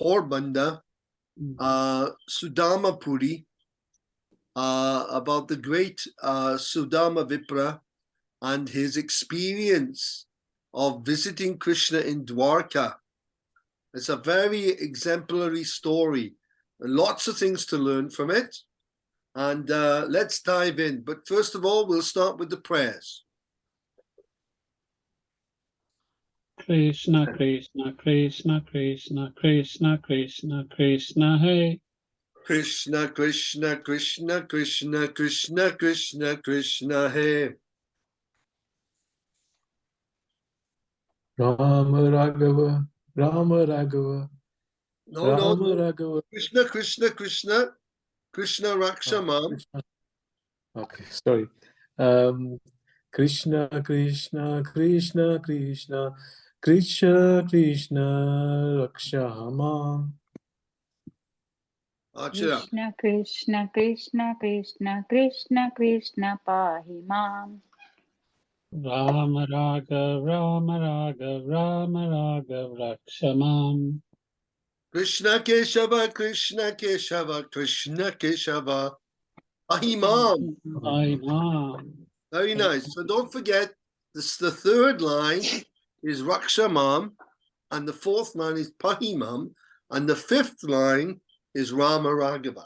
Porbanda, Sudama Puri, about the great Sudama Vipra and his experience of visiting Krishna in Dwarka. It's a very exemplary story. Lots of things to learn from it. And let's dive in. But first of all, we'll start with the prayers. Krishna, Krishna, Krishna, Krishna, Krishna, Krishna, Krishna, Hey. Krishna, Krishna, Krishna, Krishna, Krishna, Krishna, Krishna, Hey. Rama Raghava, Rama Raghava. No. Raghava. Krishna, Krishna, Krishna, Krishna Rakshamam. Okay, sorry. Krishna, Krishna, Krishna, Krishna, Krishna, Krishna, Rakshamam. Krishna, Krishna, Krishna, Krishna, Krishna, Krishna, Pahimam. Rama Raghav, Rama Raghav, Rama Raghav, Rakshamam. Krishna Keshava, Krishna Keshava, Krishna Keshava, Ahimam. Ahimam. Very nice. So don't forget, this, the third line is Rakshamam, and the fourth line is Pahimam, and the fifth line is Rama Raghava.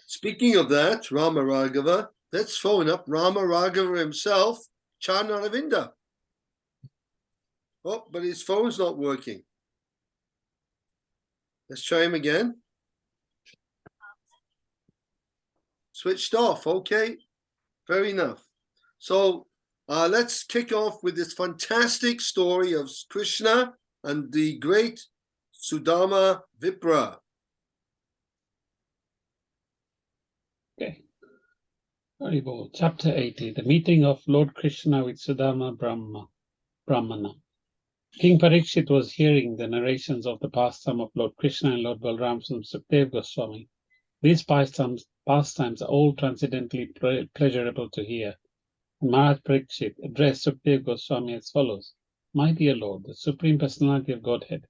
Speaking of that, Rama Raghava, let's phone up Rama Raghava himself, Charnaravinda. Oh, but his phone's not working. Let's try him again. Switched off, okay. Fair enough. So let's kick off with this fantastic story of Krishna and the great Sudama Vipra. Okay. Haribol, chapter 80, the meeting of Lord Krishna with Sudama Brahmana. King Parikshit was hearing the narrations of the pastime of Lord Krishna and Lord Balram from Sukdev Goswami. These pastimes are all transcendently pleasurable to hear. And Maharaj Parikshit addressed Sukdev Goswami as follows. My dear Lord, the Supreme Personality of Godhead,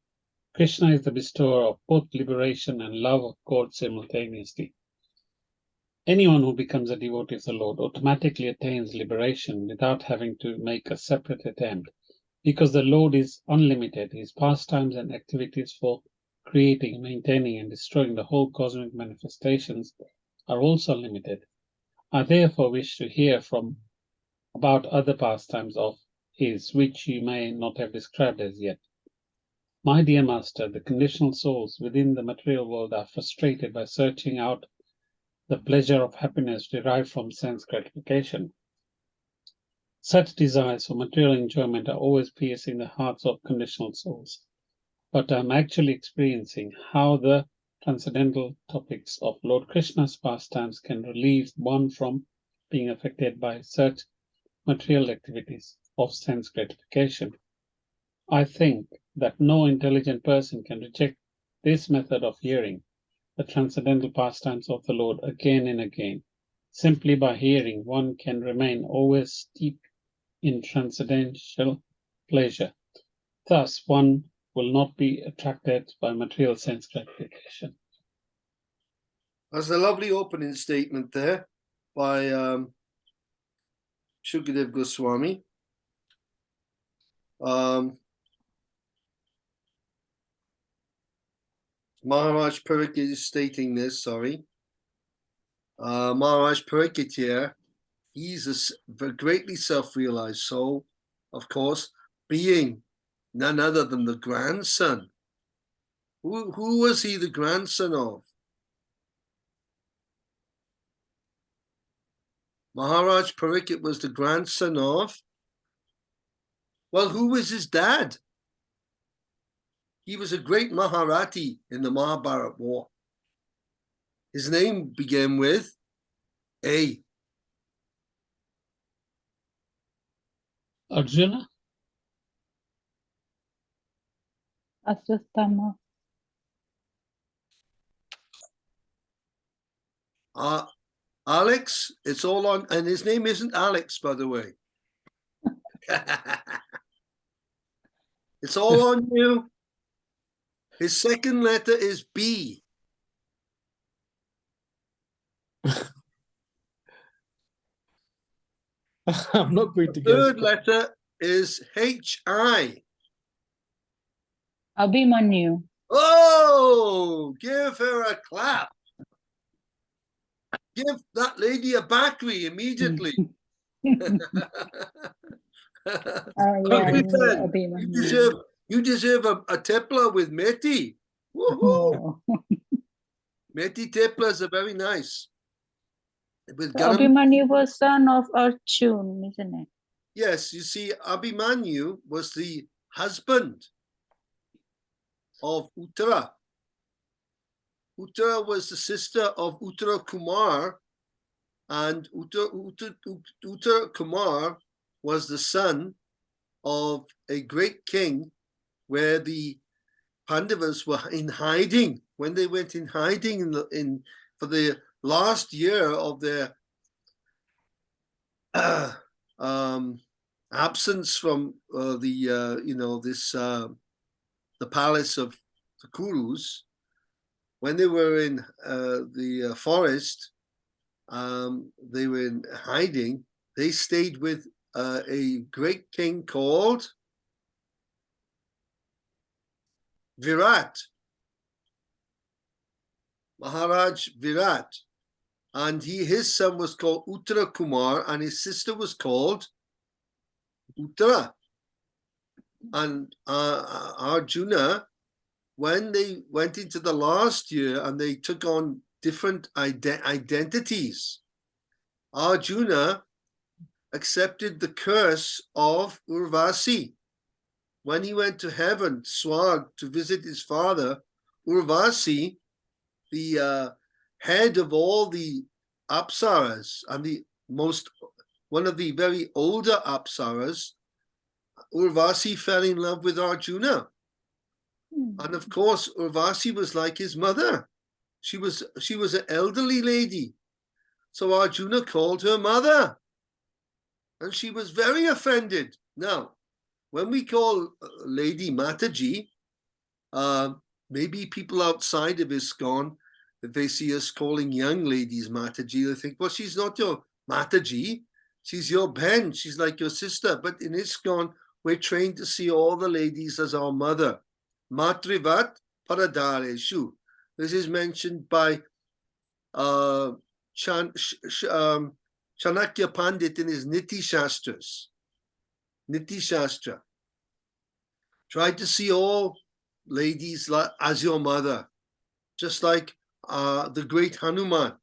Krishna is the bestower of both liberation and love of God simultaneously. Anyone who becomes a devotee of the Lord automatically attains liberation without having to make a separate attempt. Because the Lord is unlimited, his pastimes and activities for creating, maintaining, and destroying the whole cosmic manifestations are also limited. I therefore wish to hear about other pastimes of his which you may not have described as yet. My dear Master, the conditional souls within the material world are frustrated by searching out the pleasure of happiness derived from sense gratification. Such desires for material enjoyment are always piercing the hearts of conditional souls. But I am actually experiencing how the transcendental topics of Lord Krishna's pastimes can relieve one from being affected by such material activities of sense gratification. I think that no intelligent person can reject this method of hearing the transcendental pastimes of the Lord again and again. Simply by hearing, one can remain always steeped in transcendental pleasure. Thus, one will not be attracted by material sense gratification. That's a lovely opening statement there by Shukadev Goswami. Maharaj Parikshit is stating this, sorry. Maharaj Parikshit here, he's a greatly self-realized soul, of course, being none other than the grandson. Who was he the grandson of? Maharaj Parikshit was the grandson of, well, who was his dad? He was a great Maharathi in the Mahabharat war. His name began with A. Arjuna? Aswatthama. Alex, it's all on, and his name isn't Alex, by the way. It's all on you. His second letter is B. I'm not going to The guess. third letter is H-I. Abhimanyu. Oh, give her a clap. Give that lady a battery immediately. Yeah, Good then. Abhimanyu. You deserve a tipler with Meti. Woohoo! Oh. Meti tiplers are very nice. With So garam, Abhimanyu was son of Arjun, isn't it? yes, you see, Abhimanyu was the husband of Uttara. Uttara was the sister of Uttara Kumar, and Uttara Kumar was the son of a great king where the Pandavas were in hiding. When they went in hiding for the last year of their absence from the palace of the Kurus, when they were in the forest, they were in hiding. They stayed with a great king called Virat, Maharaj Virat, and his son was called Uttara Kumar, and his sister was called Uttara. And Arjuna, when they went into the last year and they took on different identities, Arjuna accepted the curse of Urvasi. When he went to heaven, Swarg, to visit his father, Urvasi, the head of all the Apsaras and one of the very older Apsaras, Urvasi fell in love with Arjuna. And of course, Urvasi was like his mother. She was an elderly lady. So Arjuna called her mother. And she was very offended. Now, when we call Lady Mataji, maybe people outside of ISKCON, if they see us calling young ladies Mataji, they think, well, she's not your Mataji. She's your Ben. She's like your sister. But in ISKCON, we're trained to see all the ladies as our mother. Matrivat Paradareshu. This is mentioned by Chanakya Pandit in his Niti Shastras. Niti Shastra. Try to see all ladies as your mother. Just like the great Hanuman.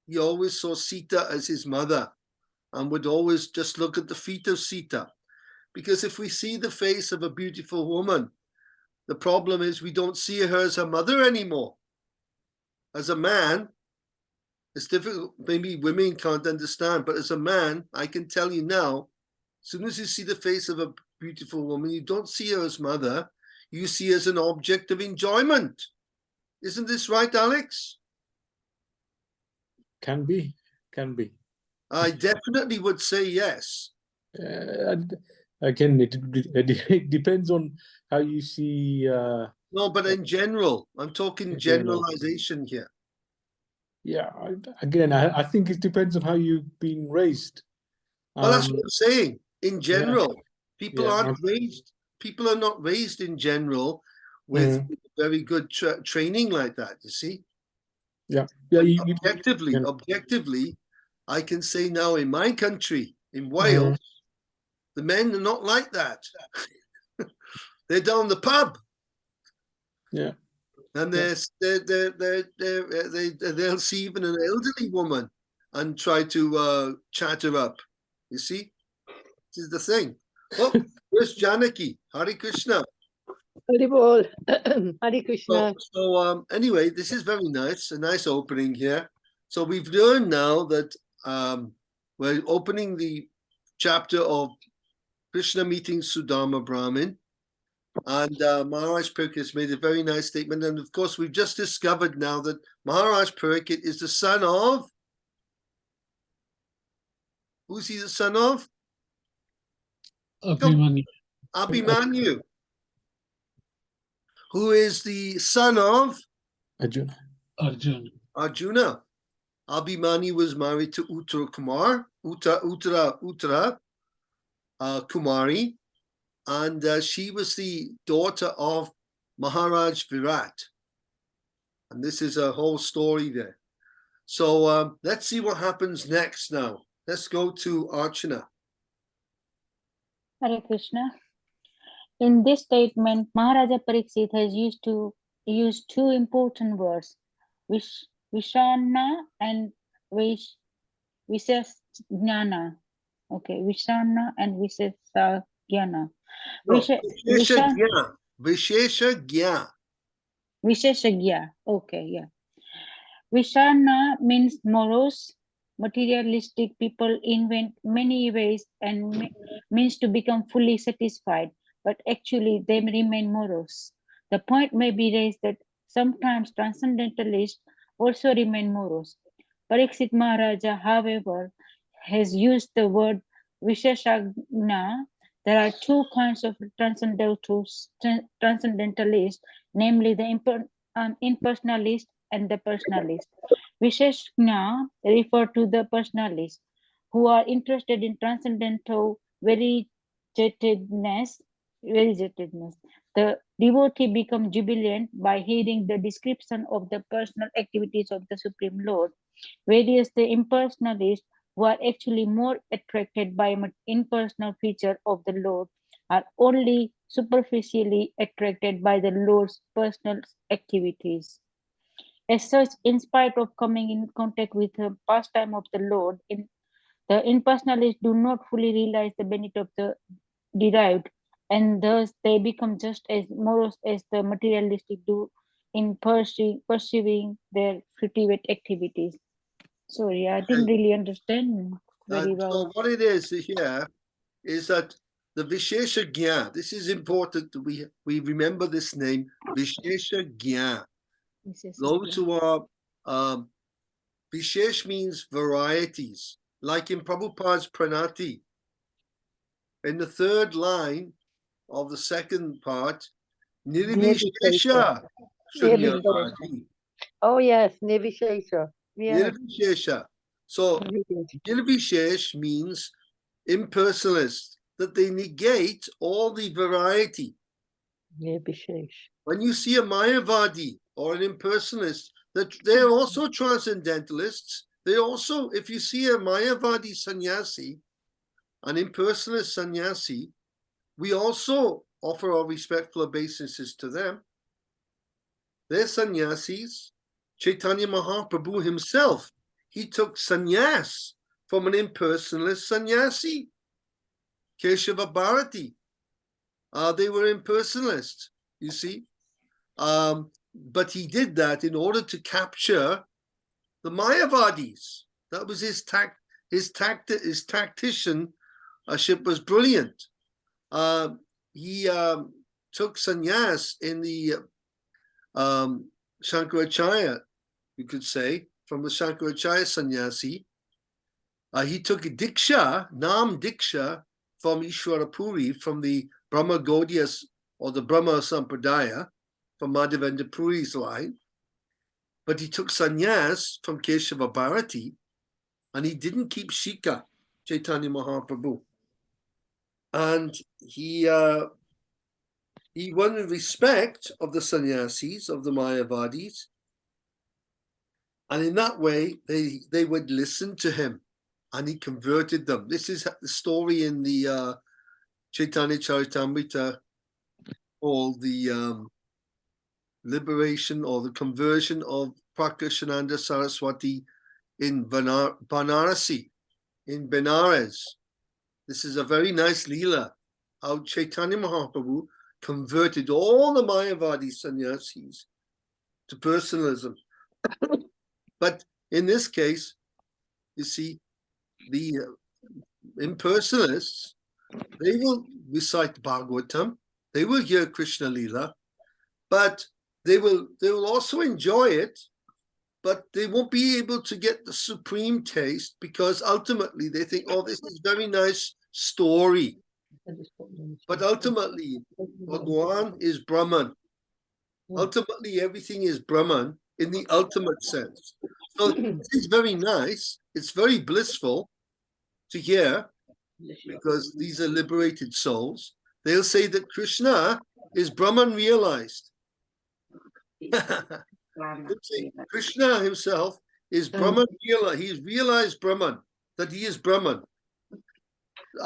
He always saw Sita as his mother and would always just look at the feet of Sita. Because if we see the face of a beautiful woman, the problem is we don't see her as a mother anymore. As a man, it's difficult. Maybe women can't understand, but as a man, I can tell you now, as soon as you see the face of a beautiful woman, you don't see her as mother, you see her as an object of enjoyment. Isn't this right, Alex? Can be. I definitely would say yes. Again, it depends on how you see. No, but in general, I'm talking In general. generalization here. Yeah, I think it depends on how you've been raised. Well, that's what I'm saying. In general, people Yeah, aren't raised. People are not raised in general with very good training like that. You see. Yeah. Objectively, I can say now in my country, in Wales, the men are not like that. They're down the pub. Yeah. And they'll see even an elderly woman and try to chat her up. You see, this is the thing. Oh, where's Janaki? Hare Krishna. Hari Bol. Hare Krishna. So anyway, this is very nice. A nice opening here. So we've learned now that we're opening the chapter of Krishna meeting Sudama Brahmin. And Maharaj Pariksit made a very nice statement. And of course, we've just discovered now that Maharaj Pariksit is the son of. Who's he the son of? Abhimanyu. Abhimanyu. who is the son of Arjuna. Arjuna. Arjuna. Abhimanyu was married to Uttara Kumari, and she was the daughter of Maharaj Virat. And this is a whole story there. So let's see what happens next now. Let's go to Archana. Hare Krishna. In this statement, Maharaja Pariksit has used two important words, Vishana and Vishesajnana. Okay, Vishana and Vishesajnana. Visheshagya. Visheshagya. Okay, yeah. Vishana means morose, materialistic people invent many ways and means to become fully satisfied, but actually they remain morose. The point may be raised that sometimes transcendentalists also remain morose. Pariksit Maharaja, however, has used the word Visheshagna. There are two kinds of transcendentalists, namely the impersonalist and the personalist. Visheshagna refer to the personalists who are interested in transcendental variegatedness. The devotee becomes jubilant by hearing the description of the personal activities of the Supreme Lord, whereas the impersonalists, who are actually more attracted by an impersonal feature of the Lord, are only superficially attracted by the Lord's personal activities. As such, in spite of coming in contact with the pastime of the Lord, the impersonalists do not fully realize the benefit of the derived, and thus they become just as morose as the materialistic do in pursuing their fruitive activities. Sorry, I didn't really understand very well. So what it is here is that the Visheshagya, this is important that we remember this name, Visheshagya. Those who are, Vishesh means varieties, like in Prabhupada's Pranati. In the third line of the second part, Nirvishesha Shunyavadi. Oh yes, Nirvishesha. Yes. Nirvishesha. So Nirvishesh means impersonalist, that they negate all the variety. Nirvishesh. When you see a Mayavadi or an impersonalist, that they're also transcendentalists. They also, if you see a Mayavadi sannyasi, an impersonalist sannyasi, we also offer our respectful obeisances to them. They're sannyasis. Chaitanya Mahaprabhu himself, he took sannyas from an impersonalist sannyasi. Keshava Bharati, they were impersonalists, you see. But he did that in order to capture the Mayavadis. That was his tacticianship was brilliant. He took sannyas in the Shankaracharya, you could say, from the Shankaracharya sannyasi. He took a diksha, Nam Diksha, from Ishwara Puri, from the Brahma Gaudiya or the Brahma Sampradaya, from Madhavendra Puri's line. But he took sannyas from Keshava Bharati, and he didn't keep Shika, Chaitanya Mahaprabhu. And he won the respect of the sannyasis, of the Mayavadis, and in that way they would listen to him, and he converted them. This is the story in the Chaitanya Charitamrita, called the liberation or the conversion of Prakashananda Saraswati in Banarasi, in Benares. This is a very nice leela, how Chaitanya Mahaprabhu converted all the Mayavadi sannyasis to personalism. But in this case, you see, the impersonalists, they will recite Bhagavatam, they will hear Krishna Leela, but they will also enjoy it, but they won't be able to get the supreme taste, because ultimately they think, oh, this is very nice story. But ultimately, Bhagwan is Brahman. Ultimately, everything is Brahman in the ultimate sense. So this is very nice. It's very blissful to hear, because these are liberated souls. They'll say that Krishna is Brahman realized. Krishna himself is Brahman realized. He's realized Brahman, that he is Brahman.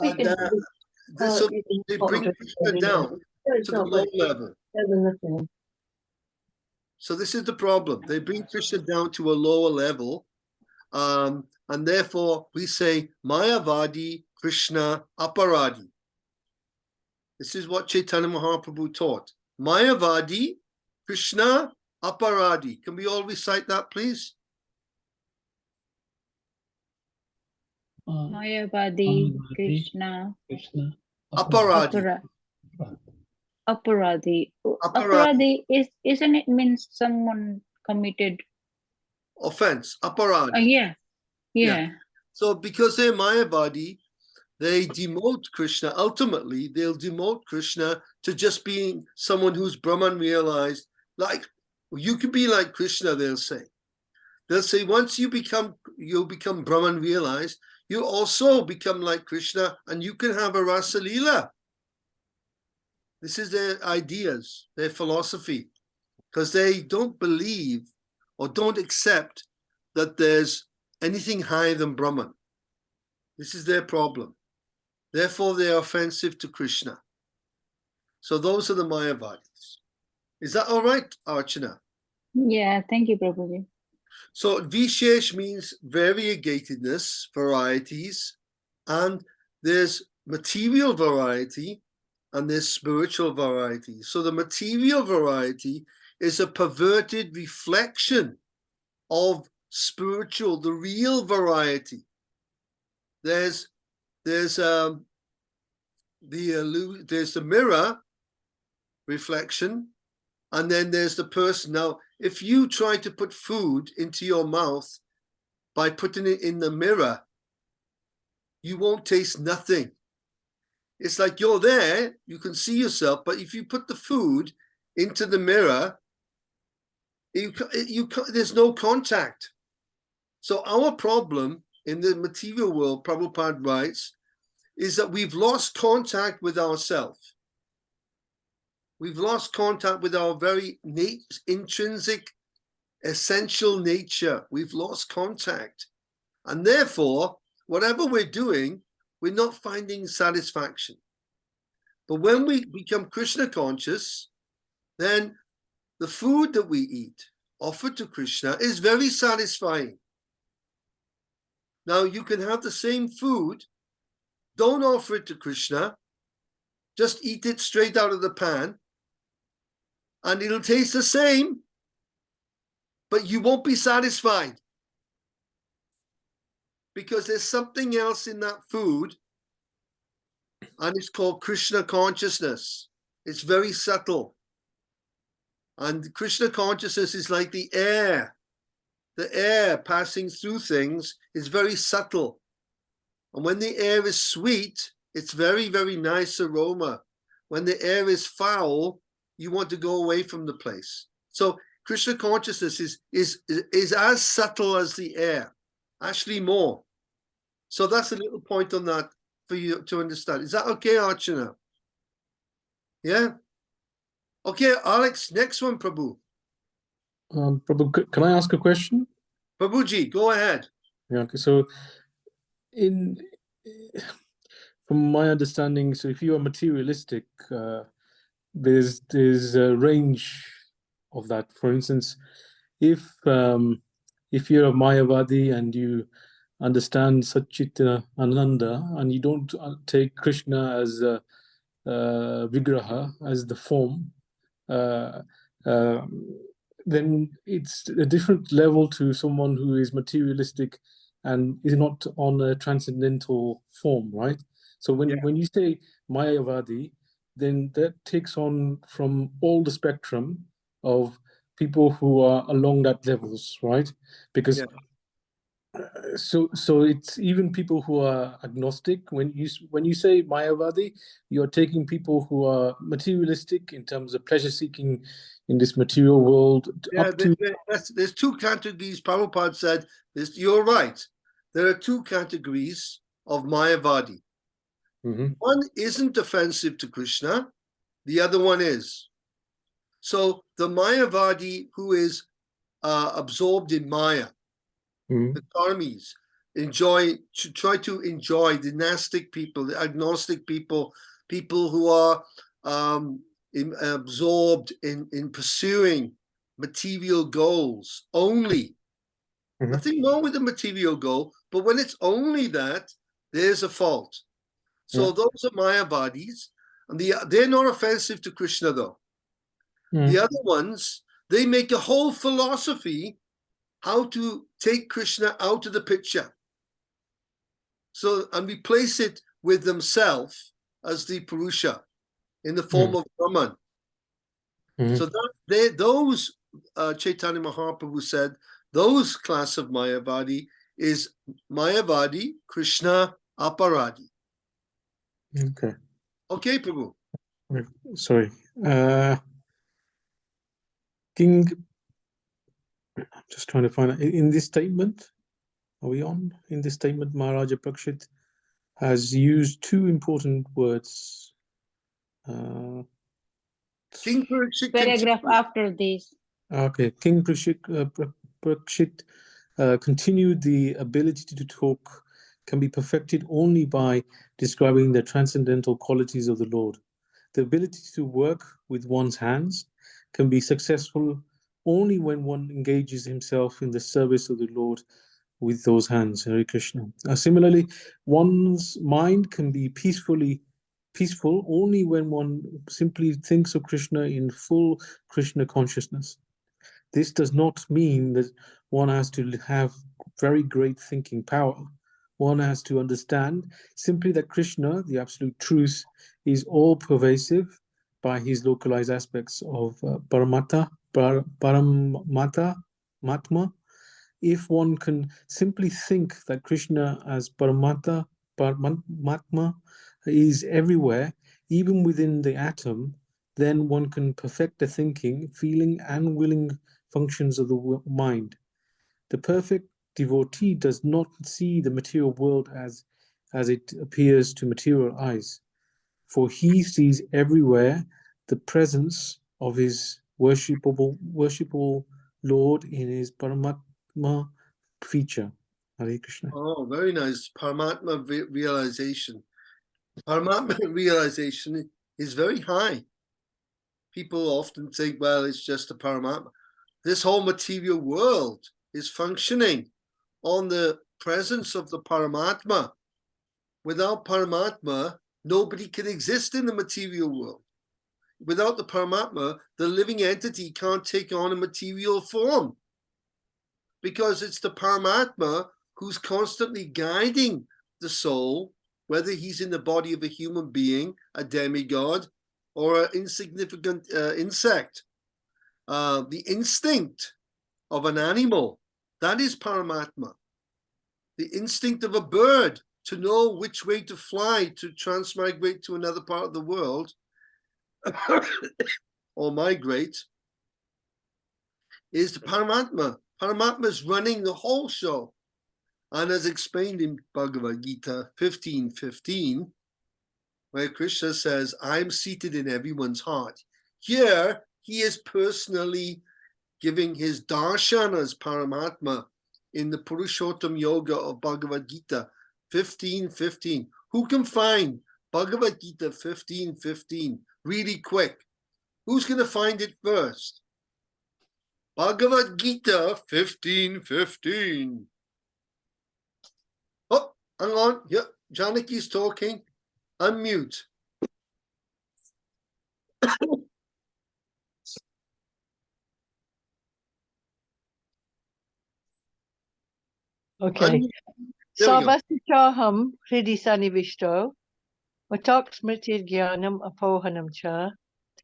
And, so they bring Krishna down to the low level. So this is the problem. They bring Krishna down to a lower level. And therefore we say Mayavadi Krishna Aparadi. This is what Chaitanya Mahaprabhu taught. Mayavadi Krishna Aparadi. Can we all recite that, please? Mayavadi Krishna Aparadi. Aparadi. Aparadi. Aparadi isn't it means someone committed Offense. Aparadi. yeah. So because they're Mayavadi, they demote Krishna. Ultimately, they'll demote Krishna to just being someone who's Brahman realized. Like, you can be like Krishna, they'll say. They'll say, once you become Brahman realized, you also become like Krishna, and you can have a Rasa Leela. This is their ideas, their philosophy, because they don't believe or don't accept that there's anything higher than Brahman. This is their problem. Therefore, they are offensive to Krishna. So those are the Mayavadis. Is that all right, Archana? Yeah, thank you, Prabhuji. So Vishesh means variegatedness, varieties, and there's material variety and there's spiritual variety. So the material variety is a perverted reflection of spiritual, the real variety. There's the mirror reflection, and then there's the person. Now, if you try to put food into your mouth by putting it in the mirror, you won't taste nothing. It's like you're there, you can see yourself, but if you put the food into the mirror, there's no contact. So our problem in the material world, Prabhupada writes, is that we've lost contact with ourselves. We've lost contact with our very intrinsic, essential nature. We've lost contact. And therefore, whatever we're doing, we're not finding satisfaction. But when we become Krishna conscious, then the food that we eat, offered to Krishna, is very satisfying. Now, you can have the same food, don't offer it to Krishna, just eat it straight out of the pan, and it'll taste the same, but you won't be satisfied. Because there's something else in that food, and it's called Krishna consciousness. It's very subtle. And Krishna consciousness is like the air. The air passing through things is very subtle. And when the air is sweet, it's very, very nice aroma. When the air is foul, you want to go away from the place. So Krishna consciousness is as subtle as the air, actually more. So that's a little point on that for you to understand. Is that okay, Archana? Yeah? Okay, Alex, next one, Prabhu. Prabhu, can I ask a question? Prabhuji, go ahead. Yeah, okay. So from my understanding, so if you are materialistic, there's a range of that. For instance, if you're a Mayavadi and you understand Satchitana Ananda and you don't take Krishna as a Vigraha, as the form, then it's a different level to someone who is materialistic and is not on a transcendental form, right? So when you say Mayavadi, then that takes on from all the spectrum of people who are along that levels, right? Because So it's even people who are agnostic. When you say Mayavadi, you're taking people who are materialistic in terms of pleasure seeking in this material world Yeah, up to there's two categories. Prabhupada said this. You're right. There are two categories of Mayavadi. Mhm. One isn't offensive to Krishna, the other one is. So the Mayavadi who is absorbed in Maya, Mhm. the karmis, try to enjoy the Gnostic people, the agnostic people, people who are absorbed in pursuing material goals only. Mhm. Nothing wrong with the material goal, but when it's only that, there's a fault. So Yeah. those are Mayavadis, and they're not offensive to Krishna though. Mhm. The other ones, they make a whole philosophy how to take Krishna out of the picture. So, and replace it with themselves as the Purusha in the form of Brahman. Mhm. So those Chaitanya Mahaprabhu said, those class of Mayavadi is Mayavadi, Krishna, Aparadi. Okay. Okay, Prabhu. Sorry. King, I'm just trying to find out. In this statement, are we on? In this statement, Maharaja Parikshit has used two important words. King Parikshit Paragraph continued. after this. Okay, King Parikshit continued the ability to talk can be perfected only by describing the transcendental qualities of the Lord. The ability to work with one's hands can be successful only when one engages himself in the service of the Lord with those hands. Hare Krishna. Similarly, one's mind can be peaceful only when one simply thinks of Krishna in full Krishna consciousness. This does not mean that one has to have very great thinking power. One has to understand simply that Krishna, the absolute truth, is all pervasive by his localized aspects of Paramatma. If one can simply think that Krishna as Paramatma is everywhere, even within the atom, then one can perfect the thinking, feeling, and willing functions of the mind. The perfect devotee does not see the material world as it appears to material eyes, for he sees everywhere the presence of his worshipable Lord in his Paramatma feature. Hare Krishna. Oh, very nice. Paramatma realization. Paramatma realization is very high. People often think, well, it's just a Paramatma. This whole material world is functioning on the presence of the Paramatma. Without Paramatma, nobody can exist in the material world. Without the Paramatma, the living entity can't take on a material form, because it's the Paramatma who's constantly guiding the soul, whether he's in the body of a human being, a demigod, or an insignificant insect. The instinct of an animal, that is Paramatma. The instinct of a bird to know which way to fly to transmigrate to another part of the world or migrate is the Paramatma. Paramatma is running the whole show. And as explained in Bhagavad Gita 15:15, where Krishna says, I'm seated in everyone's heart. Here, he is personally giving his darshan as Paramatma in the Purushottam Yoga of Bhagavad Gita 15:15. Who can find Bhagavad Gita 15:15 really quick? Who's going to find it first? Bhagavad Gita 15:15. Oh, hang on. Yeah, Janaki's talking. Unmute. Okay. Unmute. There we go. Sarvasichaham Hridi Sanivishto, Matak Smriti Gyanam Apohanam Cha,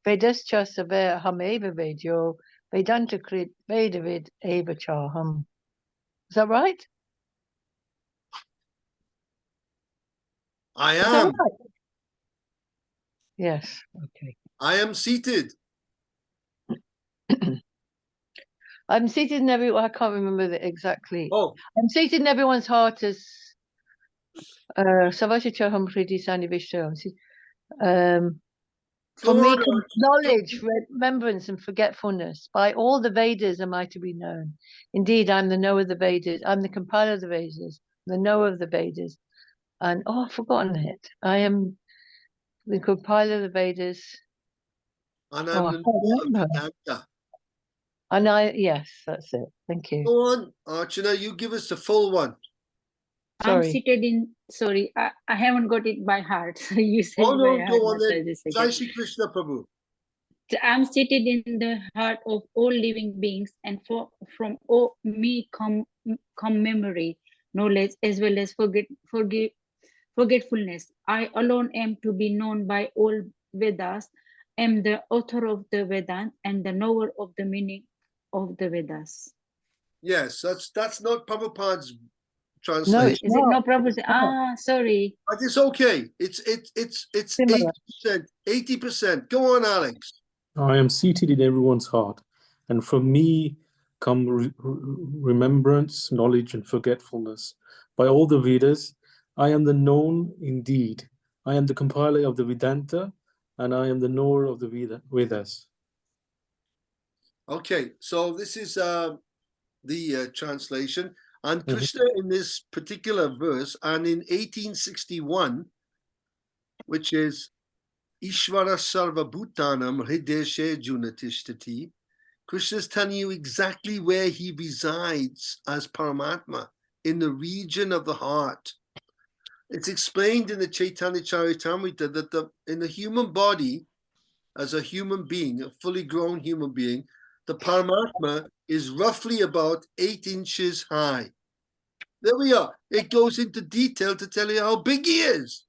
Vedascha Saver Hameva Vedyo, Vedanta Krit Vedavid Eva Chaham. Is that right? I Is that am. right? Yes. Okay. I am seated. I'm seated in every. I can't remember the exactly. Oh, I'm seated in everyone's heart as Savashicha Humpriti Sanivishta. For go me, on. Arch. knowledge, remembrance, and forgetfulness. By all the Vedas am I to be known. Indeed, I'm the knower of the Vedas. I'm the compiler of the Vedas, the knower of the Vedas. And oh, I've forgotten it. I am the compiler of the Vedas. And Oh, I'm I the can't knower of remember. Vedanta. And yes, that's it. Thank you. Go on, Archana, you give us the full one. I'm Sorry. seated in, sorry, I haven't got it by heart. So you said Oh, by no, heart, go on Master, then. just a Jai second. Shri Krishna Prabhu. I'm seated in the heart of all living beings, and from all me come memory, knowledge, as well as forgetfulness. I alone am to be known by all Vedas, am the author of the Vedas and the knower of the meaning of the Vedas. Yes, that's not Prabhupada's No, translation. it's Is it not. no problem? not. Sorry. But it's okay. It's Similar. 80%. 80%. Go on, Alex. I am seated in everyone's heart, and from me come remembrance, knowledge, and forgetfulness. By all the Vedas, I am the known indeed. I am the compiler of the Vedanta, and I am the knower of the Vedas. Okay, so this is the translation. And Mhm. Krishna in this particular verse, and in 1861, which is Ishvara Sarva Bhutanam Hrideshe Junatishtati, Krishna is telling you exactly where he resides as Paramatma, in the region of the heart. It's explained in the Chaitanya Charitamrita that in the human body, as a human being, a fully grown human being, the Paramatma is roughly about 8 inches high. There we are. It goes into detail to tell you how big he is.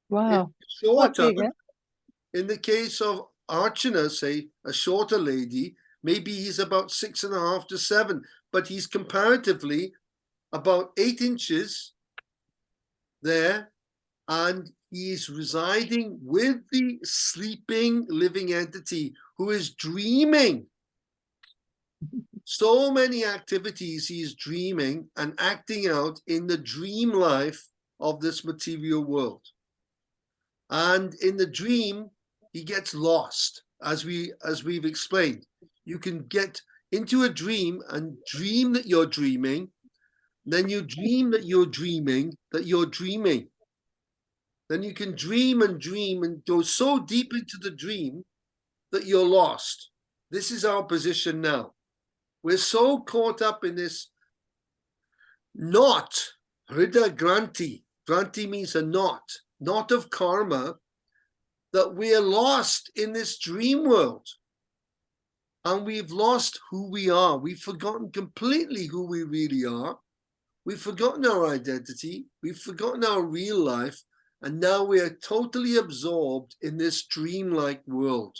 Wow. It's shorter. Quite big, eh? In the case of Archana, say a shorter lady, maybe he's about 6.5 to 7, but he's comparatively about 8 inches there, and he is residing with the sleeping living entity who is dreaming. So many activities he is dreaming and acting out in the dream life of this material world. And in the dream, he gets lost, as we've explained. You can get into a dream and dream that you're dreaming, then you dream that you're dreaming that you're dreaming. Then you can dream and go so deep into the dream that you're lost. This is our position now. We're so caught up in this knot, Hrida Granti. Granti means a knot of karma, that we're lost in this dream world. And we've lost who we are. We've forgotten completely who we really are. We've forgotten our identity. We've forgotten our real life. And now we are totally absorbed in this dreamlike world.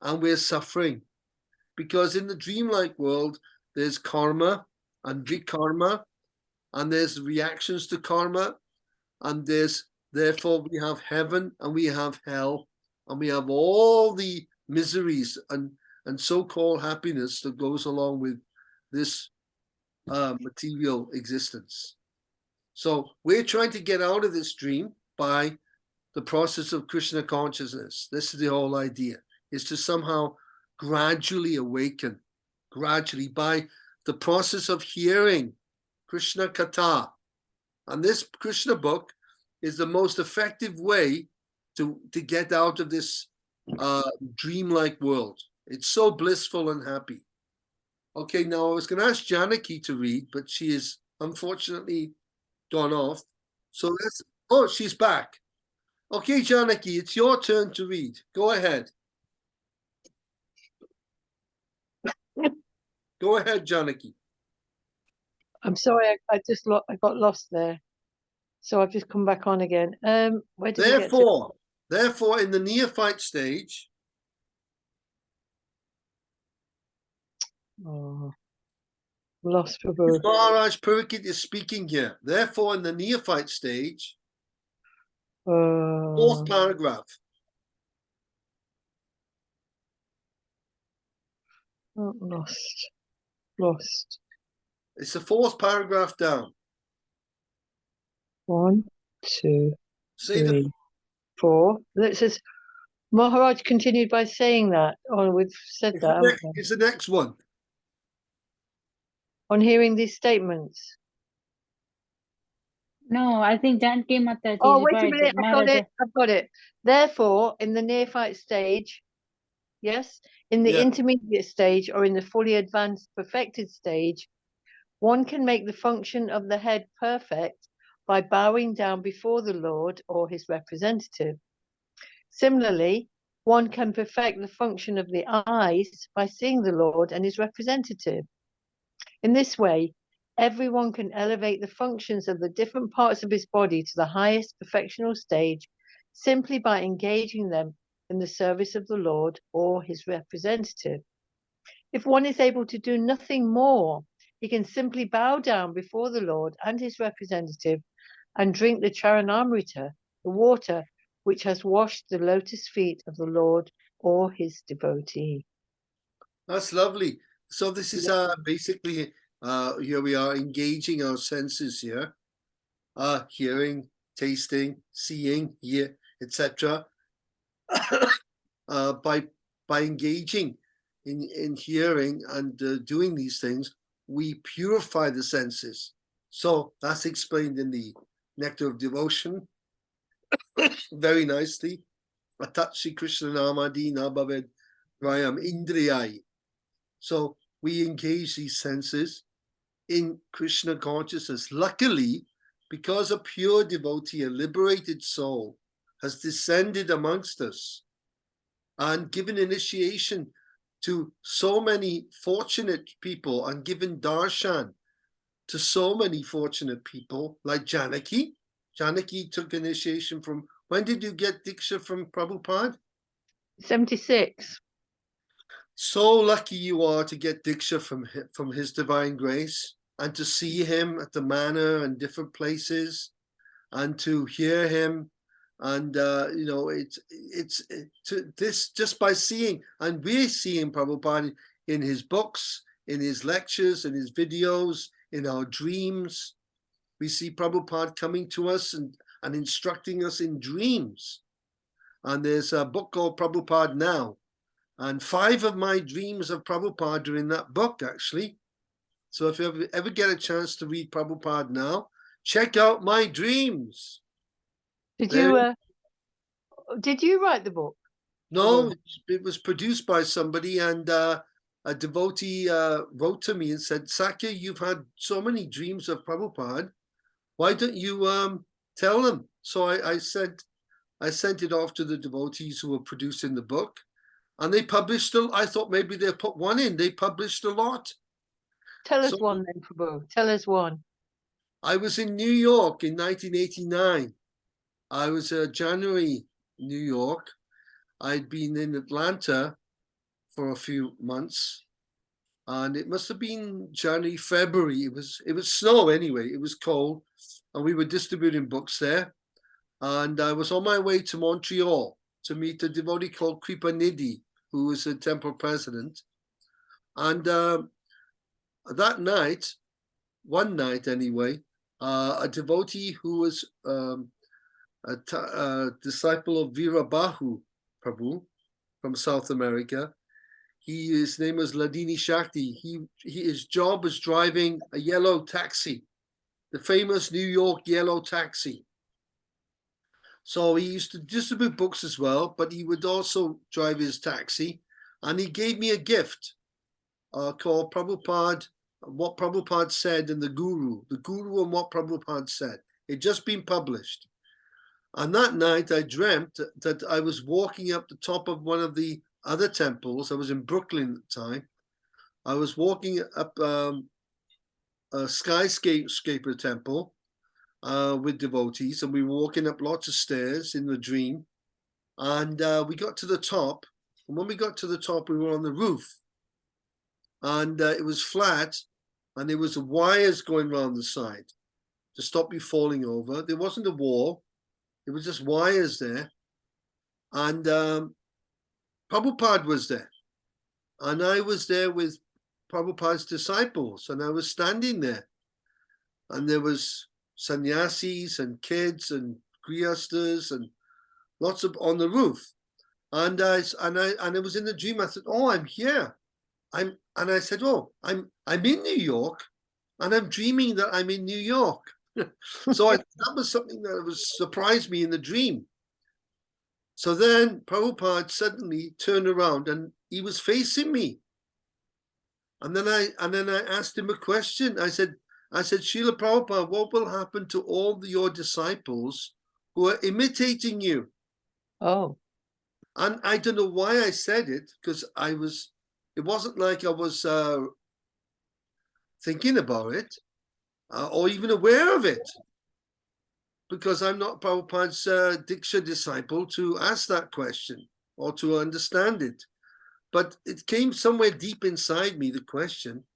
And we're suffering. Because in the dreamlike world, there's karma and vikarma, and there's reactions to karma, and therefore we have heaven and we have hell, and we have all the miseries and so-called happiness that goes along with this material existence. So we're trying to get out of this dream by the process of Krishna consciousness. This is the whole idea, is to somehow gradually awaken, gradually by the process of hearing Krishna Katha. And this Krishna book is the most effective way to get out of this dreamlike world. It's so blissful and happy. Okay, now I was going to ask Janaki to read, but she is unfortunately gone off. So she's back. Okay, Janaki, it's your turn to read. Go ahead. Go ahead, Janaki. I'm sorry, I got lost there. So I've just come back on again. Where did we get to? Therefore, in the neophyte stage, Oh, lost Prabhu. Maharaj Purikit is speaking here. Therefore, in the neophyte stage, Fourth paragraph. Oh, lost. It's the fourth paragraph down. 1, 2, Say the 3, 4. It says Maharaj continued by saying that. Oh, we've said that, haven't we? it's the next one. On hearing these statements. No, I think Janki Mataji Oh, is wait a right. minute, Maharaja. I've got it. Therefore, in the neophyte stage, yes, in the Yeah. intermediate stage or in the fully advanced perfected stage, one can make the function of the head perfect by bowing down before the Lord or his representative. Similarly, one can perfect the function of the eyes by seeing the Lord and his representative. In this way, everyone can elevate the functions of the different parts of his body to the highest perfectional stage simply by engaging them in the service of the Lord or his representative. If one is able to do nothing more, he can simply bow down before the Lord and his representative and drink the Charanamrita, the water which has washed the lotus feet of the Lord or his devotee. That's lovely. So this is basically here we are engaging our senses here, hearing, tasting, seeing, etc. By engaging in hearing and doing these things, we purify the senses. So that's explained in the Nectar of Devotion very nicely. Atatsi Krishna Namadi Nabhaved Rayam Indriyai. So we engage these senses in Krishna consciousness. Luckily, because a pure devotee, a liberated soul, has descended amongst us and given initiation to so many fortunate people and given darshan to so many fortunate people like Janaki. Janaki took initiation from, when did you get Diksha from Prabhupada? 76. So lucky you are to get Diksha from his divine grace and to see him at the manor and different places and to hear him. And, you know, it's this just by seeing, and we're seeing Prabhupada in his books, in his lectures, in his videos, in our dreams. We see Prabhupada coming to us and instructing us in dreams. And there's a book called Prabhupada Now. And 5 of my dreams of Prabhupada are in that book, actually. So if you ever get a chance to read Prabhupada Now, check out my dreams. Did you write the book? No, it was produced by somebody, and a devotee wrote to me and said, Sakya, you've had so many dreams of Prabhupada. Why don't you tell them? So I sent it off to the devotees who were producing the book, and they published. I thought maybe they'll put one in. They published a lot. Tell us one then, Prabhu. Tell us one. I was in New York in 1989. I was January, New York. I'd been in Atlanta for a few months, and it must have been January, February. It was snow anyway. It was cold, and we were distributing books there. And I was on my way to Montreal to meet a devotee called Kripa Nidhi, who was a temple president. And that night, one night anyway, a devotee who was a disciple of Veerabahu Prabhu from South America. His name was Ladini Shakti. His job was driving a yellow taxi, the famous New York yellow taxi. So he used to distribute books as well, but he would also drive his taxi. And he gave me a gift called Prabhupada, What Prabhupada Said and the Guru and What Prabhupada Said. It just been published. And that night I dreamt that I was walking up the top of one of the other temples. I was in Brooklyn at the time. I was walking up a skyscraper temple with devotees, and we were walking up lots of stairs in the dream. And we got to the top. And when we got to the top, we were on the roof. And it was flat, and there was wires going around the side to stop you falling over. There wasn't a wall. It was just wires there. And Prabhupada was there. And I was there with Prabhupada's disciples, and I was standing there. And there was sannyasis and kids and grihastas and lots of on the roof. And it was in the dream. I said, "Oh, I'm here. And I said, "Oh, I'm in New York, and I'm dreaming that I'm in New York." So that was something that was surprised me in the dream. So then Prabhupada suddenly turned around and he was facing me. And then I asked him a question. I said, "Srila Prabhupada, what will happen to all your disciples who are imitating you?" Oh. And I don't know why I said it, because it wasn't like I was thinking about it or even aware of it, because I'm not Prabhupada's Diksha disciple to ask that question or to understand it. But it came somewhere deep inside me, the question.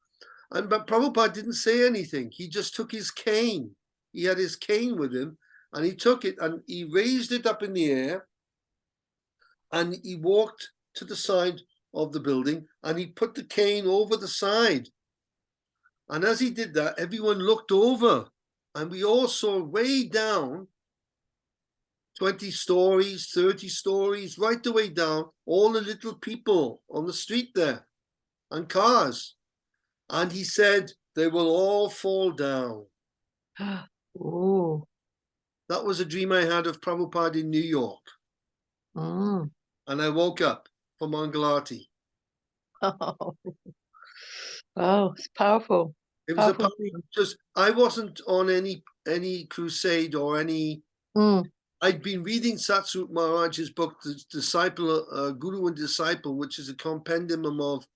But Prabhupada didn't say anything. He just took his cane. He had his cane with him, and he took it and he raised it up in the air, and he walked to the side of the building, and he put the cane over the side. And as he did that, everyone looked over, and we all saw way down, 20 stories, 30 stories, right the way down, all the little people on the street there, and cars. And he said, they will all fall down. Oh. That was a dream I had of Prabhupada in New York. Mm. And I woke up for Mangalati. Oh. Oh, it's powerful. It was Powerful dream. because I wasn't on any crusade or any. Mm. I'd been reading Satsut Maharaj's book, The Disciple, Guru and Disciple, which is a compendium of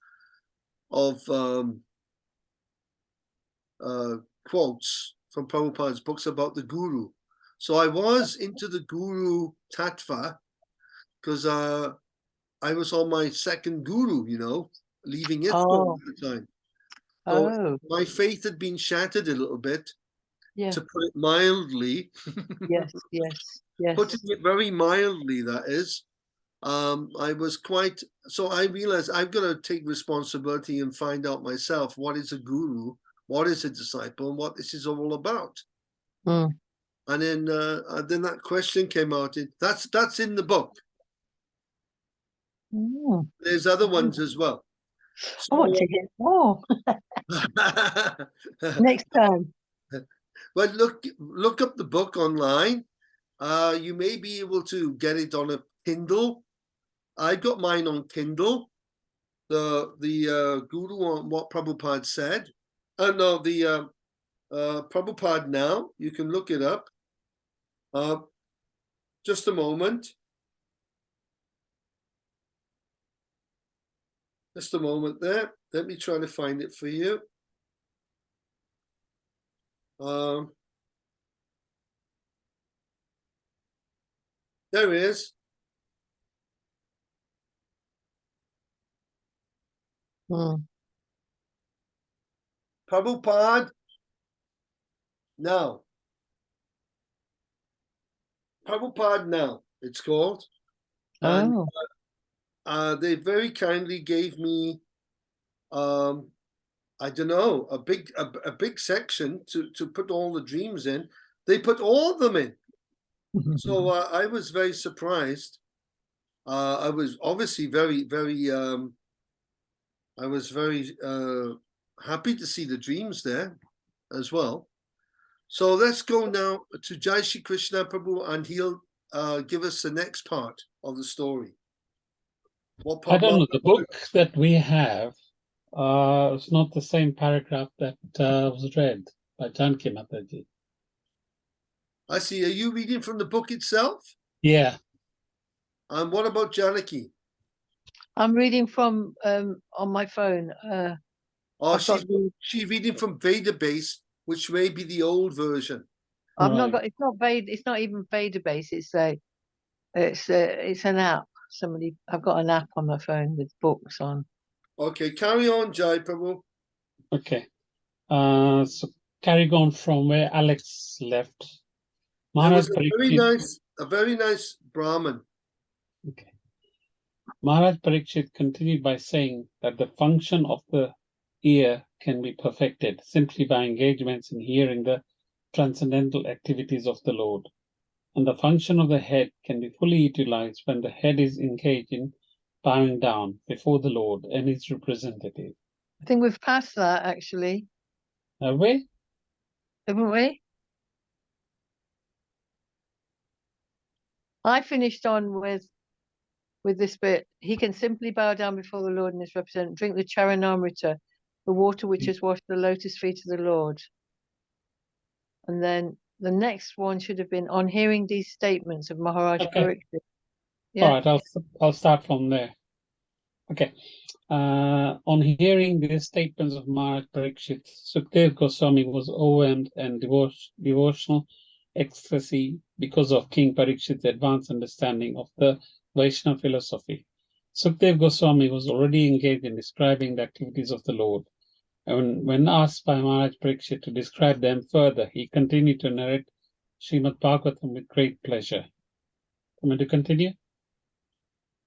quotes from Prabhupada's books about the Guru. So I was into the Guru Tattva, because I was on my second Guru, leaving it at the time. So my faith had been shattered a little bit, Yeah. to put it mildly. Yes, yes, yes. Putting it very mildly, that is. I was so I realized I've got to take responsibility and find out myself what is a guru, what is a disciple, and what this is all about. Mm. And then that question came out. That's in the book. Mm. There's other ones as well. I want to hear more next time. But look up the book online. You may be able to get it on a Kindle. I got mine on Kindle. The Guru on what Prabhupada said. No, the Prabhupada Now. You can look it up. Just a moment. Just a moment there. Let me try to find it for you. There it is. Mm. Prabhupada Now. Prabhupada Now, it's called. And they very kindly gave me, I don't know, a big section to put all the dreams in. They put all of them in. So I was very surprised. I was obviously very, very, I was very happy to see the dreams there as well. So let's go now to Jai Shri Krishna Prabhu, and he'll give us the next part of the story. I don't know, the book that we have is not the same paragraph that was read by Janki Mataji. I see. Are you reading from the book itself? Yeah. And what about Janaki? I'm reading from on my phone. She's reading from Vedabase, which may be the old version. I've not got. It's not Veda. It's not even Vedabase. It's an app. I've got an app on my phone with books on. Okay, carry on, Jai Prabhu. Okay. So carrying on from where Alex left. There was a very nice a very nice Brahmin. Okay. Maharaj Parikshit continued by saying that the function of the ear can be perfected simply by engagements in hearing the transcendental activities of the Lord. And the function of the head can be fully utilized when the head is engaged in bowing down before the Lord and his representative. I think we've passed that actually, Have we? haven't we? I finished on with this bit. He can simply bow down before the Lord and his representative, drink the Charanamrita, the water which has washed the lotus feet of the Lord. And then the next one should have been on hearing these statements of Maharaj Okay. Parikshit. All Yeah. right, I'll start from there. Okay. On hearing the statements of Maharaj Parikshit, Sukdev Goswami was overwhelmed and devotional ecstasy because of King Parikshit's advanced understanding of the Vaishnava philosophy. Sukdev Goswami was already engaged in describing the activities of the Lord. And when asked by Maharaj Parikshit to describe them further, he continued to narrate Srimad Bhagavatam with great pleasure. Want me to continue?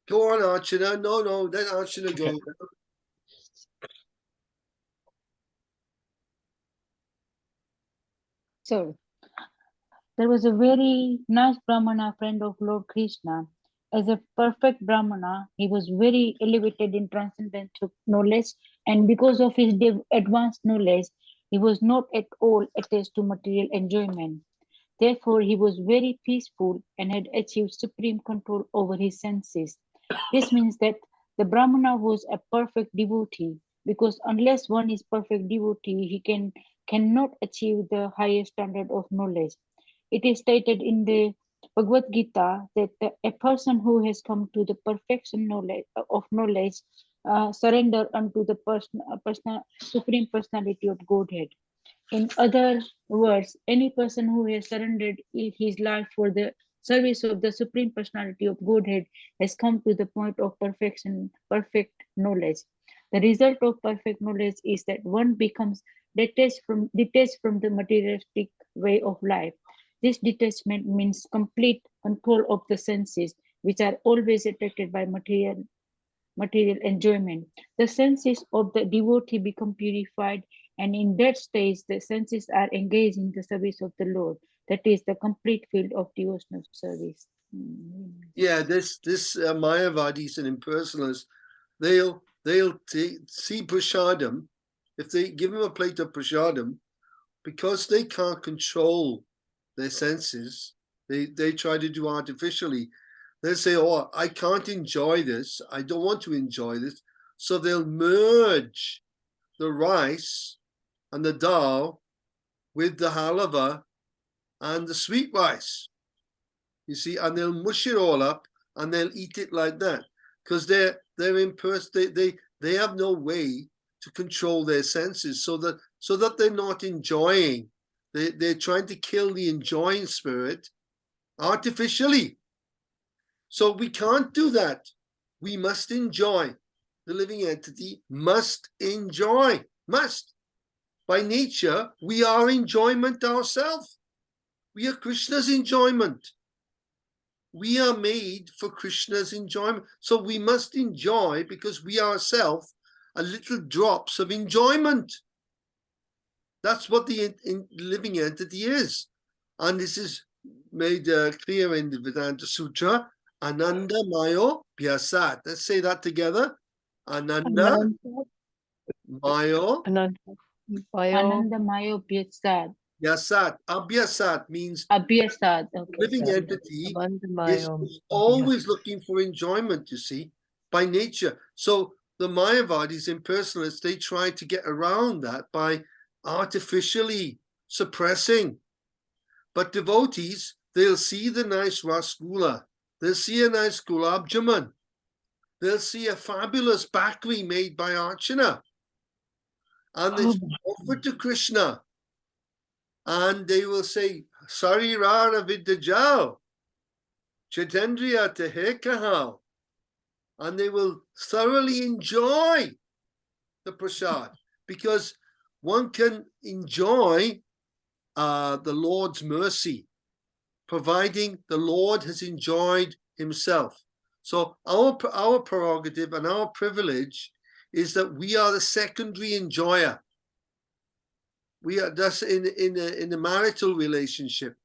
Go on, Archana. No, let Archana go. Okay. So there was a very nice Brahmana, friend of Lord Krishna. As a perfect Brahmana, he was very elevated in transcendental knowledge, and because of his advanced knowledge, he was not at all attached to material enjoyment. Therefore, he was very peaceful and had achieved supreme control over his senses. This means that the Brahmana was a perfect devotee, because unless one is perfect devotee, he cannot achieve the highest standard of knowledge. It is stated in the Bhagavad Gita that a person who has come to the perfection of knowledge surrender unto the supreme personality of Godhead. In other words, any person who has surrendered his life for the service of the Supreme Personality of Godhead has come to the point of perfection, perfect knowledge. The result of perfect knowledge is that one becomes detached from the materialistic way of life. This detachment means complete control of the senses, which are always attracted by material enjoyment. The senses of the devotee become purified, and in that stage, the senses are engaged in the service of the Lord. That is the complete field of devotional service. Yeah, this Mayavadis and impersonalists, they'll see prasadam. If they give them a plate of prasadam, because they can't control their senses, they try to do artificially. They'll say, "Oh, I can't enjoy this. I don't want to enjoy this." So they'll merge the rice and the dal with the halava and the sweet rice. You see, and they'll mush it all up and they'll eat it like that, because they're they have no way to control their senses, so that they're not enjoying. They're trying to kill the enjoying spirit artificially. So we can't do that. We must enjoy. The living entity must enjoy. Must. By nature, we are enjoyment ourselves. We are Krishna's enjoyment. We are made for Krishna's enjoyment. So we must enjoy, because we ourselves are little drops of enjoyment. That's what the living entity is. And this is made clear in the Vedanta Sutra. Ananda Mayo Vyasat. Let's say that together. Ananda Mayo Ananda Mayo Vyasat. Vyasat. Abhyasat means Abhyasat. Okay. living entity is always looking for enjoyment, you see, by nature. So the Mayavadis, impersonalists, they try to get around that by artificially suppressing. But devotees, they'll see the nice rasgulla, they'll see a nice gulab jamun, they'll see a fabulous bakri made by Archana, and they offer to Krishna, and they will say, Sarirara Vidyajal, Chaitendriya Tehe Kahal, and they will thoroughly enjoy the prasad, because one can enjoy the Lord's mercy providing the Lord has enjoyed himself. So our prerogative and our privilege is that we are the secondary enjoyer. We are thus in a marital relationship.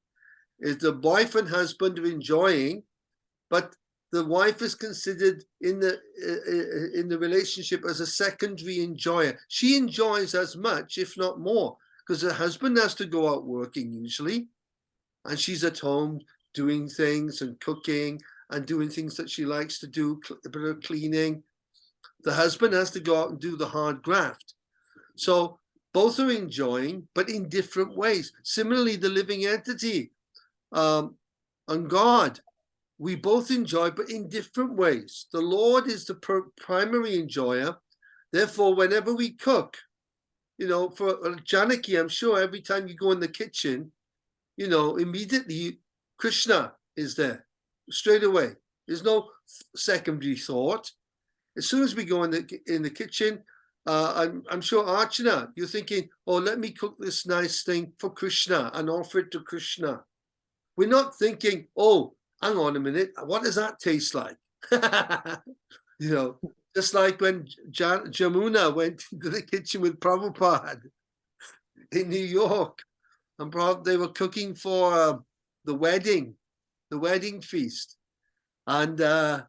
Is the wife and husband are enjoying, but the wife is considered in the relationship as a secondary enjoyer. She enjoys as much, if not more, because her husband has to go out working usually, and she's at home doing things and cooking and doing things that she likes to do, a bit of cleaning. The husband has to go out and do the hard graft. So both are enjoying, but in different ways. Similarly, the living entity and God, we both enjoy, but in different ways. The Lord is the primary enjoyer. Therefore, whenever we cook, you know, for Janaki, I'm sure every time you go in the kitchen, you know, immediately Krishna is there straight away. There's no secondary thought. As soon as we go in the kitchen, I'm sure Archana, you're thinking, oh, let me cook this nice thing for Krishna and offer it to Krishna. We're not thinking, oh, hang on a minute, what does that taste like? You know, just like when Jamuna went into the kitchen with Prabhupada in New York, and they were cooking for the wedding feast, and of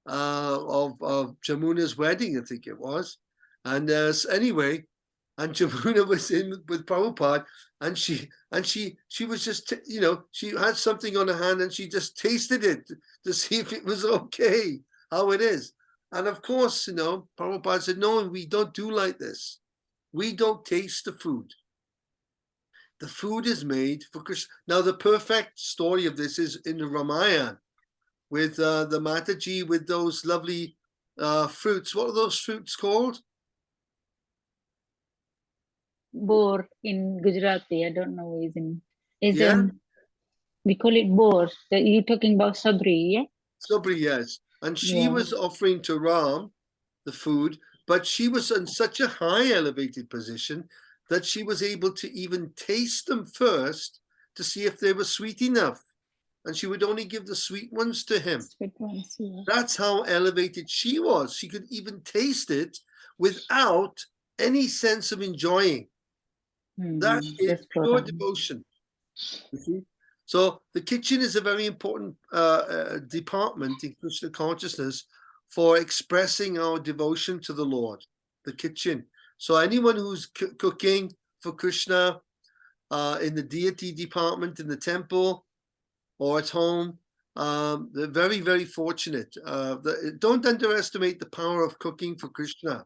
Jamuna's wedding, I think it was. And anyway, and Jamuna was in with Prabhupada, and she was just, you know, she had something on her hand and she just tasted it to see if it was okay, how it is. And of course, you know, Prabhupada said, no, we don't do like this. We don't taste the food. The food is made for Krishna. Now, the perfect story of this is in the Ramayana with the Mataji with those lovely fruits. What are those fruits called? Bor in Gujarati. I don't know. Yeah. We call it bor. You're talking about sabri, yeah? Sabri, yes. And she was offering to Ram the food, but she was in such a high elevated position that she was able to even taste them first to see if they were sweet enough. And she would only give the sweet ones to him. Sweet ones, yeah. That's how elevated she was. She could even taste it without any sense of enjoying. That is pure devotion. You see? So the kitchen is a very important department in Krishna consciousness for expressing our devotion to the Lord, the kitchen. So anyone who's cooking for Krishna in the deity department in the temple or at home, they're very, very fortunate. Don't underestimate the power of cooking for Krishna.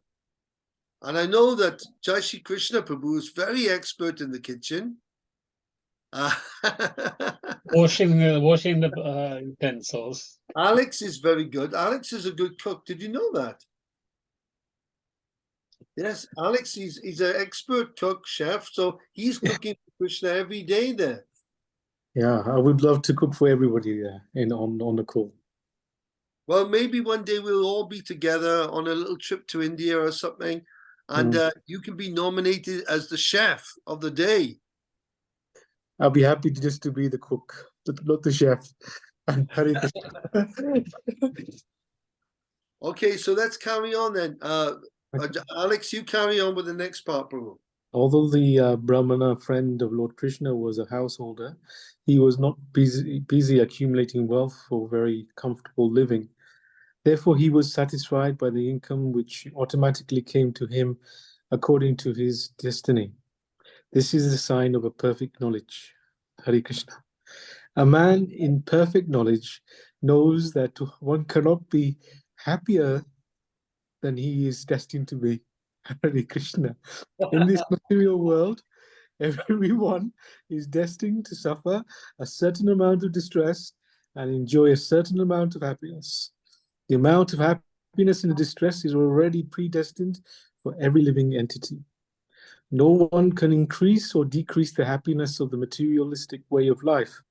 And I know that Jai Shri Krishna Prabhu is very expert in the kitchen. Washing the utensils. Alex is very good. Alex is a good cook. Did you know that? Yes, Alex, he's an expert cook, chef. So he's cooking for Krishna every day there. Yeah, I would love to cook for everybody there on the call. Well, maybe one day we'll all be together on a little trip to India or something. And you can be nominated as the chef of the day. I'll be happy to be the cook, not the chef. Okay, so let's carry on then. Alex, you carry on with the next part, Prabhu. Although the Brahmana friend of Lord Krishna was a householder, he was not busy accumulating wealth for very comfortable living. Therefore, he was satisfied by the income which automatically came to him according to his destiny. This is the sign of a perfect knowledge. Hare Krishna. A man in perfect knowledge knows that one cannot be happier than he is destined to be. Hare Krishna. In this material world, everyone is destined to suffer a certain amount of distress and enjoy a certain amount of happiness. The amount of happiness and distress is already predestined for every living entity. No one can increase or decrease the happiness of the materialistic way of life.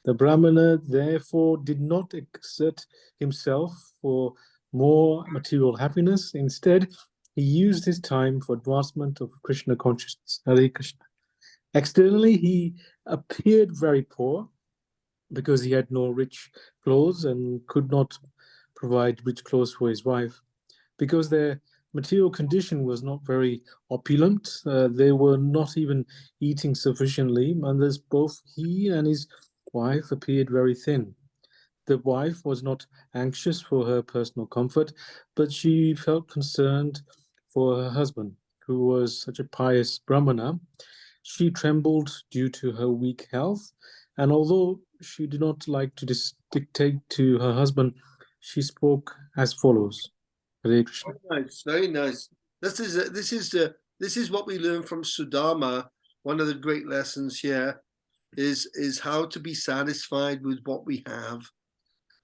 The Brahmana therefore did not exert himself for more material happiness. Instead, he used his time for advancement of Krishna consciousness. Hare Krishna. Externally, he appeared very poor, because he had no rich clothes and could not provide rich clothes for his wife. Because their material condition was not very opulent, they were not even eating sufficiently, and thus both he and his wife appeared very thin. The wife was not anxious for her personal comfort, but she felt concerned for her husband, who was such a pious Brahmana. She trembled due to her weak health, and although she did not like to dictate to her husband, she spoke as follows. Hare Krishna. Nice, very nice. This is what we learn from Sudama. One of the great lessons here is how to be satisfied with what we have,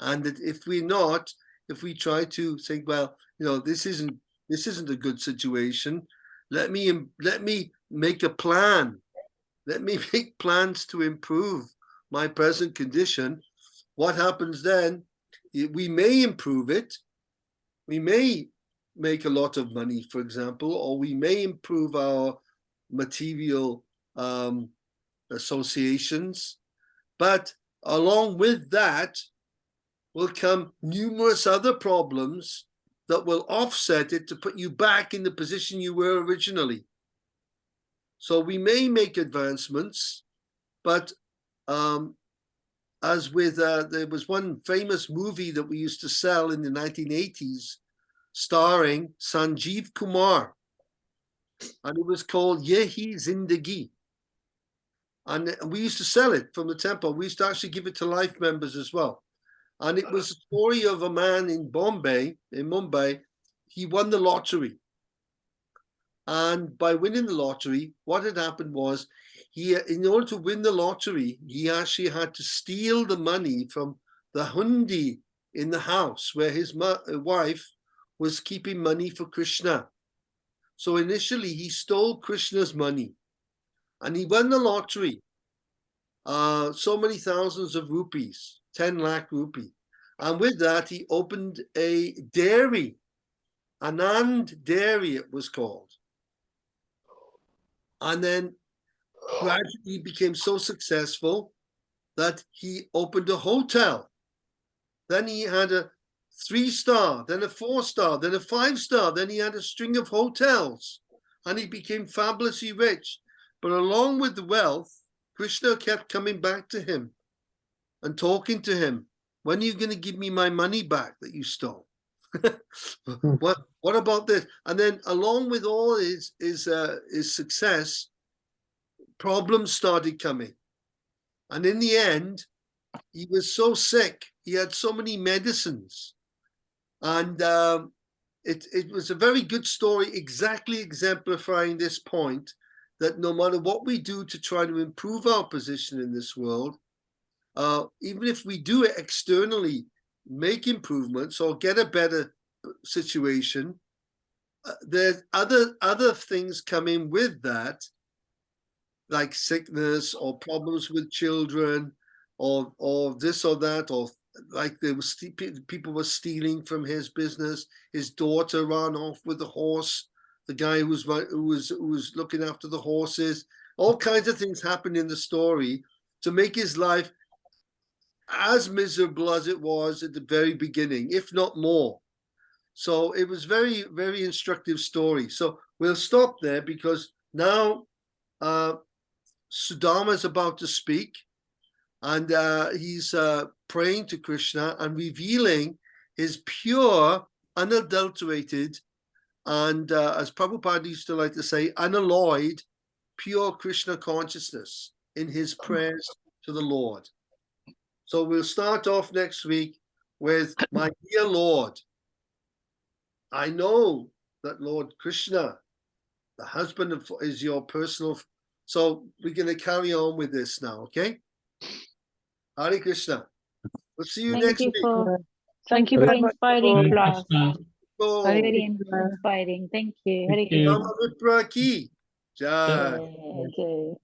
and that if we try to think, well, this isn't a good situation. Let me make a plan. Let me make plans to improve my present condition. What happens then? We may improve it. We may make a lot of money, for example, or we may improve our material associations. But along with that will come numerous other problems that will offset it to put you back in the position you were originally. So we may make advancements, but as with, there was one famous movie that we used to sell in the 1980s, starring Sanjeev Kumar, and it was called Yehi Zindagi. And we used to sell it from the temple. We used to actually give it to life members as well. And it was a story of a man in Mumbai. He won the lottery. And by winning the lottery, what had happened was, in order to win the lottery, he actually had to steal the money from the hundi in the house where his wife was keeping money for Krishna. So initially he stole Krishna's money and he won the lottery. So many thousands of rupees, 10 lakh rupee. And with that, he opened a dairy, Anand Dairy it was called. And then gradually he became so successful that he opened a hotel. Then he had a 3-star, then a 4-star, then a 5-star. Then he had a string of hotels and he became fabulously rich. But along with the wealth, Krishna kept coming back to him and talking to him. When are you going to give me my money back that you stole? What about this? And then along with all his success, problems started coming. And in the end, he was so sick. He had so many medicines. And it was a very good story, exactly exemplifying this point, that no matter what we do to try to improve our position in this world, even if we do it externally, make improvements or get a better situation, there's other things come in with that, like sickness or problems with children or this or that, or like there was people were stealing from his business. His daughter ran off with the horse. The guy who was looking after the horses. All kinds of things happened in the story to make his life as miserable as it was at the very beginning, if not more. So it was very, very instructive story. So we'll stop there because now Sudama is about to speak, and he's praying to Krishna and revealing his pure, unadulterated, and as Prabhupada used to like to say, unalloyed, pure Krishna consciousness in his prayers to the Lord. So we'll start off next week with, my dear Lord, I know that Lord Krishna, the husband is your personal. So we're going to carry on with this now, okay? Hare Krishna. We'll see you next week. Thank you for very much. inspiring Hare class. Krishna. Oh, Very inspiring. Thank you. Hare Thank you. Krishna. Rama Vipra ki jai. Okay.